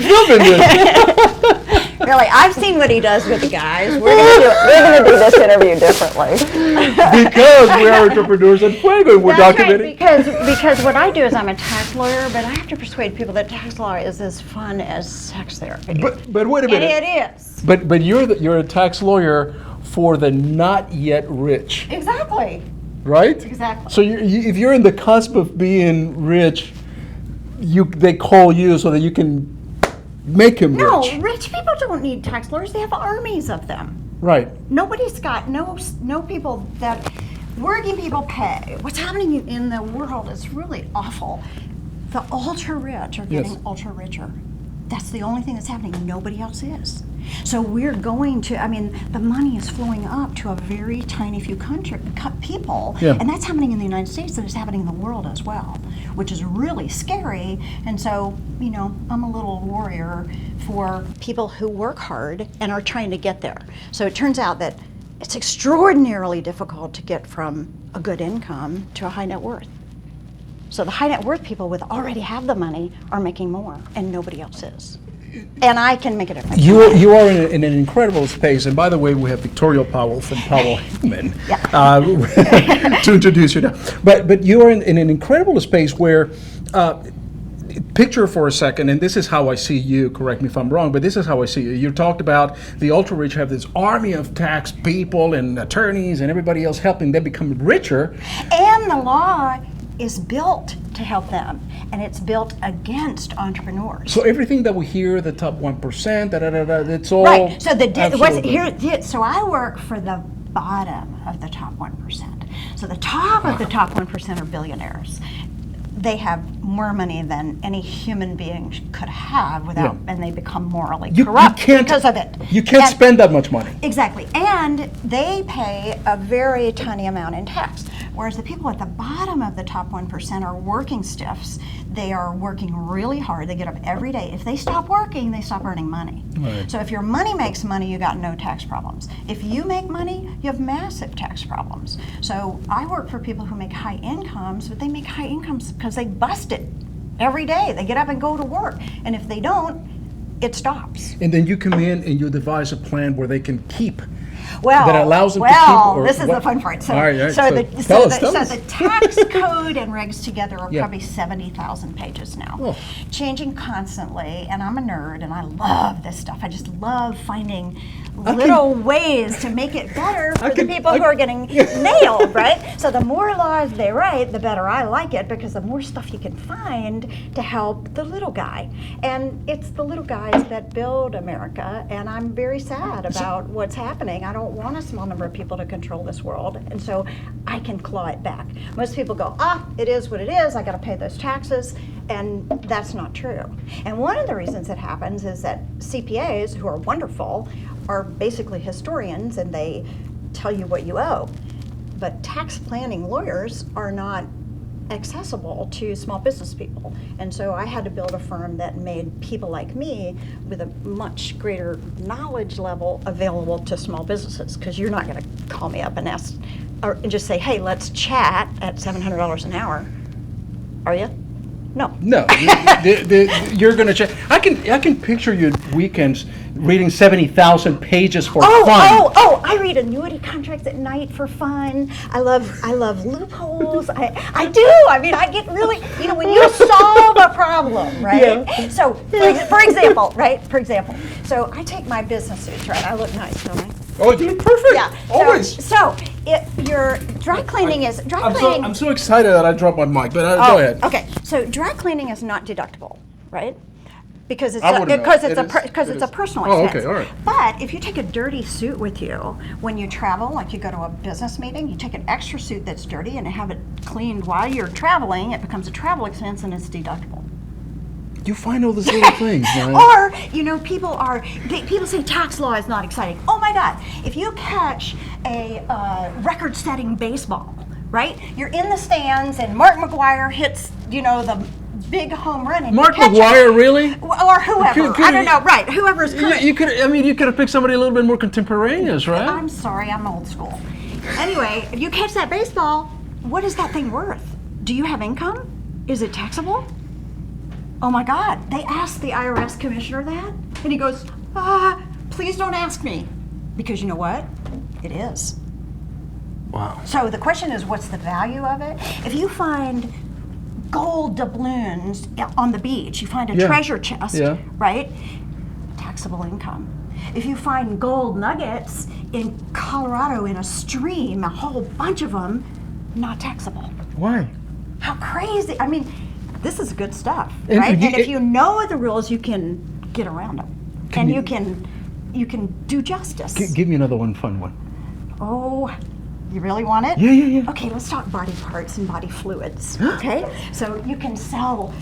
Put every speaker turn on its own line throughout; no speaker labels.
you've been rich.
Really, I've seen what he does with the guys. We're gonna do this interview differently.
Because we are entrepreneurs at Fuego, and we're documenting.
Right, because what I do is I'm a tax lawyer, but I have to persuade people that tax law is as fun as sex therapy.
But wait a minute.
And it is.
But you're a tax lawyer for the not yet rich.
Exactly.
Right?
Exactly.
So if you're in the cusp of being rich, they call you so that you can make him
No,
rich.
rich people don't need tax lawyers. They have armies of them.
Right.
Nobody's got no people that working people pay. What's happening in the world is really awful. The ultra rich are getting ultra richer. That's the only thing that's happening. Nobody else is. So we're going to, the money is flowing up to a very tiny few people, and that's happening in the United States, and it's happening in the world as well, which is really scary. And so, I'm a little warrior for people who work hard and are trying to get there. So it turns out that it's extraordinarily difficult to get from a good income to a high net worth. So the high net worth people with already have the money are making more, and nobody else is. And I can make a difference.
You are in an incredible space. And by the way, we have Victoria Powell from Powell Haymann to introduce you now. But you are in an incredible space where, picture for a second, and this is how I see you, correct me if I'm wrong, but this is how I see you. You talked about the ultra-rich have this army of tax people and attorneys and everybody else helping them become richer.
And the law is built to help them, and it's built against entrepreneurs.
So everything that we hear, the top 1%, it's all
right. So
absolutely.
So I work for the bottom of the top 1%. So the top of the top 1% are billionaires. They have more money than any human being could have without, and they become morally corrupt because of it.
You can't spend that much money.
Exactly, and they pay a very tiny amount in tax. Whereas the people at the bottom of the top 1% are working stiffs. They are working really hard. They get up every day. If they stop working, they stop earning money.
Right.
So if your money makes money, you got no tax problems. If you make money, you have massive tax problems. So I work for people who make high incomes, but they make high incomes because they bust it every day. They get up and go to work. And if they don't, it stops.
And then you come in and you devise a plan where they can keep.
Well,
that allows them to keep,
this is the fun part. So,
tell us.
The tax code and regs together are probably 70,000 pages now, changing constantly. And I'm a nerd, and I love this stuff. I just love finding little ways to make it better for the people who are getting nailed, right? So the more laws they write, the better I like it, because the more stuff you can find to help the little guy. And it's the little guys that build America, and I'm very sad about what's happening. I don't want a small number of people to control this world, and so I can claw it back. Most people go, it is what it is, I gotta pay those taxes, and that's not true. And one of the reasons it happens is that CPAs, who are wonderful, are basically historians, and they tell you what you owe. But tax planning lawyers are not accessible to small business people. And so I had to build a firm that made people like me with a much greater knowledge level available to small businesses, because you're not going to call me up and ask, or just say, hey, let's chat at $700 an hour. Are you? No. You're going to check. I can picture your weekends reading 70,000 pages for fun. I read annuity contracts at night for fun. I love loopholes. I do. I get really, when you solve a problem, right? Yeah. So, for example, so I take my business suits, right? I look nice, don't I?
Oh, you're perfect.
Yeah.
Always.
So your dry cleaning is cleaning.
I'm so excited that I dropped my mic, but go ahead.
Okay. So dry cleaning is not deductible, right? Because it's a personal expense.
Oh, okay, all right.
But if you take a dirty suit with you when you travel, like you go to a business meeting, you take an extra suit that's dirty and have it cleaned while you're traveling, it becomes a travel expense and it's deductible.
You find all these little things, man.
Or, people say tax law is not exciting. Oh my God, if you catch a record-setting baseball, right? You're in the stands and Mark McGwire hits, the big home run. And
Mark McGwire, really?
Or whoever. I don't know, right, whoever's current.
You could have picked somebody a little bit more contemporaneous, right?
I'm sorry, I'm old school. Anyway, if you catch that baseball, what is that thing worth? Do you have income? Is it taxable? Oh my God, they asked the IRS commissioner that, and he goes, please don't ask me, because you know what? It is.
Wow.
So the question is, what's the value of it? If you find gold doubloons on the beach, you find a treasure chest, right? Taxable income. If you find gold nuggets in Colorado in a stream, a whole bunch of them, not taxable.
Why?
How crazy. I mean, this is good stuff, right? And if you know the rules, you can get around them. And you can do justice.
Give me another one, fun one.
Oh, you really want it?
Yeah.
Okay, let's talk body parts and body fluids, okay? So you can sell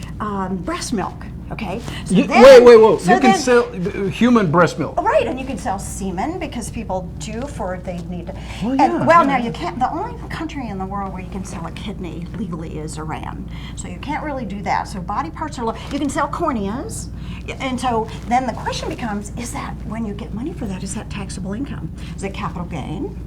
breast milk, okay? So
wait. So you can sell human breast milk.
Right, and you can sell semen because people they need to.
Well,
now you can't, the only country in the world where you can sell a kidney legally is Iran. So you can't really do that. So body parts are, you can sell corneas. And so then the question becomes, is that, when you get money for that, is that taxable income? Is it capital gain?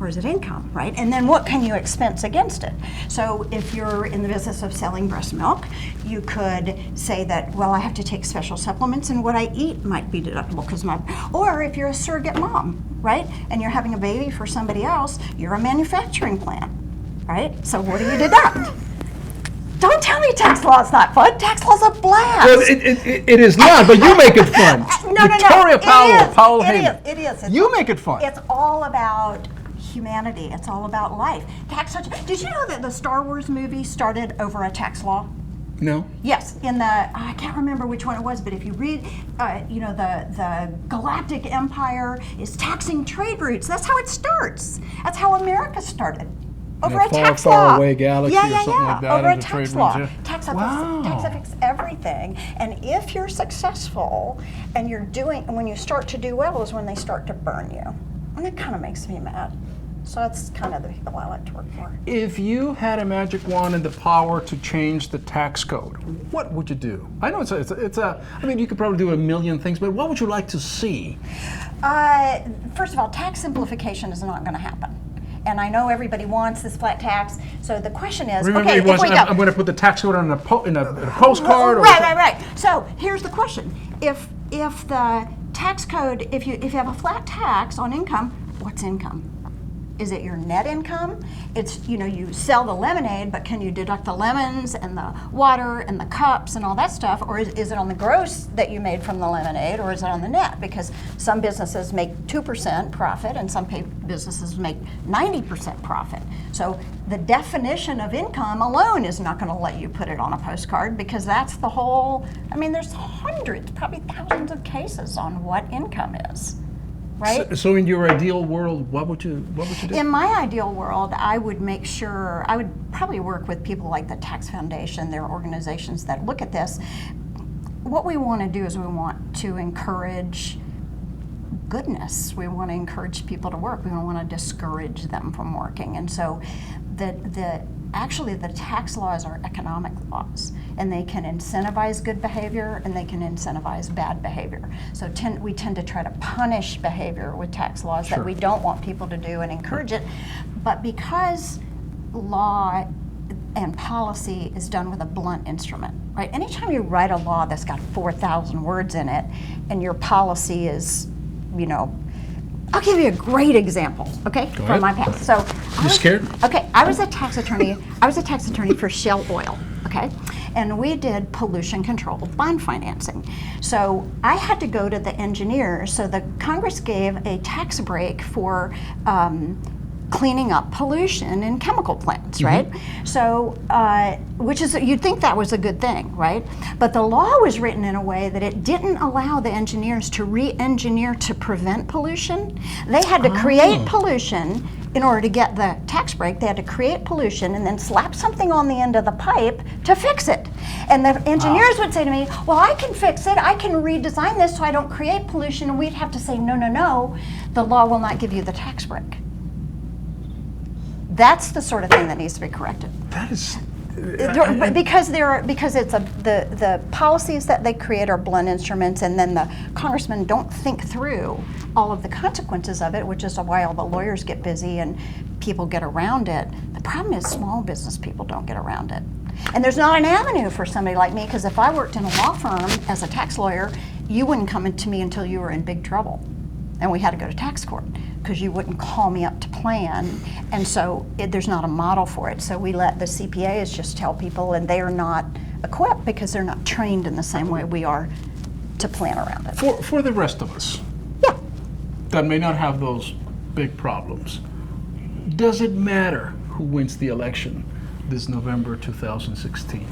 Or is it income, right? And then what can you expense against it? So if you're in the business of selling breast milk, you could say that, well, I have to take special supplements and what I eat might be deductible because or if you're a surrogate mom, right? And you're having a baby for somebody else, you're a manufacturing plant, right? So what do you deduct? Don't tell me tax law is not fun. Tax law's a blast.
Well, it is not, but you make it fun.
No.
Victoria Powell, Haymann.
It is.
You make it fun.
It's all about humanity. It's all about life. Did you know that the Star Wars movie started over a tax law?
No.
Yes, I can't remember which one it was, but if you read, the Galactic Empire is taxing trade routes. That's how it starts. That's how America started. Over a tax law.
Far away galaxy or something like that.
Over a tax law. Tax affects everything. And if you're successful and when you start to do well is when they start to burn you. And that kind of makes me mad. So that's kind of the people I like to work for.
If you had a magic wand and the power to change the tax code, what would you do? I know I mean, you could probably do a million things, but what would you like to see?
First of all, tax simplification is not going to happen. And I know everybody wants this flat tax. So the question is,
remember,
okay,
I'm going to put the tax code on in a postcard.
Right. So here's the question: if the tax code, if you have a flat tax on income, what's income? Is it your net income? It's, you sell the lemonade, but can you deduct the lemons and the water and the cups and all that stuff? Or is it on the gross that you made from the lemonade, or is it on the net? Because some businesses make 2% profit and some businesses make 90% profit. So the definition of income alone is not going to let you put it on a postcard, because that's the whole, there's hundreds, probably thousands of cases on what income is. Right?
So in your ideal world, what would you do?
In my ideal world, I would probably work with people like the Tax Foundation. There are organizations that look at this. What we want to do is we want to encourage goodness. We want to encourage people to work. We don't want to discourage them from working. And so actually the tax laws are economic laws, and they can incentivize good behavior and they can incentivize bad behavior. So we tend to try to punish behavior with tax laws that we don't want people to do and encourage it. But because law and policy is done with a blunt instrument, right? Anytime you write a law that's got 4,000 words in it and your policy is, I'll give you a great example, okay, from my past. So,
you scared?
Okay, I was a tax attorney. For Shell Oil, okay, and we did pollution control bond financing. So I had to go to the engineers. So the Congress gave a tax break for cleaning up pollution in chemical plants, right? So, you'd think that was a good thing, right? But the law was written in a way that it didn't allow the engineers to re-engineer to prevent pollution. They had to create pollution in order to get the tax break. They had to create pollution and then slap something on the end of the pipe to fix it. And the engineers would say to me, well, I can fix it. I can redesign this so I don't create pollution. And we'd have to say, no, the law will not give you the tax break. That's the sort of thing that needs to be corrected.
That is
because the policies that they create are blunt instruments, and then the congressmen don't think through all of the consequences of it, which is why all the lawyers get busy and people get around it. The problem is small business people don't get around it. And there's not an avenue for somebody like me, because if I worked in a law firm as a tax lawyer, you wouldn't come to me until you were in big trouble. And we had to go to tax court, because you wouldn't call me up to plan. And so there's not a model for it. So we let the CPAs just tell people, and they are not equipped because they're not trained in the same way we are to plan around it.
For the rest of us
Yeah.
that may not have those big problems, does it matter who wins the election this November 2016?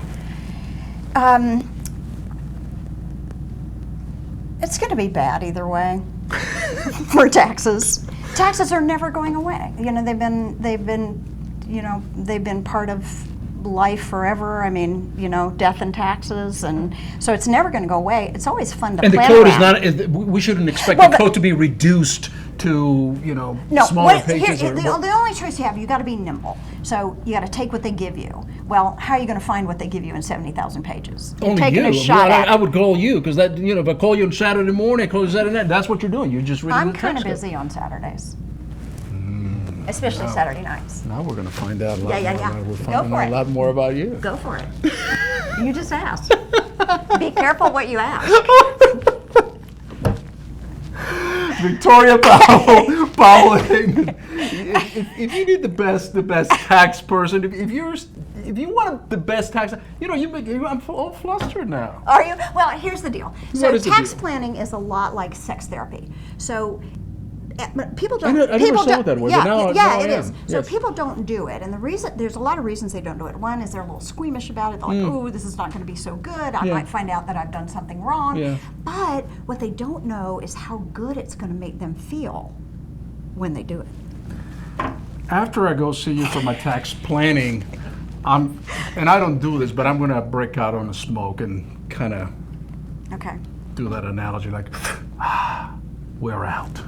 It's going to be bad either way for taxes. Taxes are never going away. You know, they've been part of life forever. I mean, you know, death and taxes, and so it's never going to go away. It's always fun to
And the
plan
code
around.
is not, we shouldn't expect
Well,
the code to be reduced to, you know,
No,
smaller
here,
pages.
the only choice you have, you got to be nimble. So you got to take what they give you. Well, how are you going to find what they give you in 70,000 pages? You're
Only
taking
you.
a shot
Well,
at
I
it.
would call you, because that, you know, if I call you on Saturday morning, I call you Saturday night, that's what you're doing. You're just reading
I'm
the
kind of
text.
busy on Saturdays, especially Saturday nights.
Now we're going to find out a lot
Yeah,
more.
yeah.
We're
Go
finding
for
out
it.
a lot more about you.
Go for it. You just asked. Be careful what you ask.
Victoria Powell Haymann. If you need the best tax person, if you want the best tax, you know, I'm all flustered now.
Are you? Well, here's the deal. So
What is the
tax
deal?
planning is a lot like sex therapy. So but people
I
don't.
never saw it that way,
Yeah,
but now
yeah,
I
it
am.
is. So
Yes.
people don't do it, and there's a lot of reasons they don't do it. One is they're a little squeamish about it. They're like, "Oh, this is not going to be so good. I
Yeah.
might find out that I've done something wrong."
Yeah.
But what they don't know is how good it's going to make them feel when they do it.
After I go see you for my tax planning, and I don't do this, but I'm going to break out on a smoke and kind of
Okay.
do that analogy like, we're out.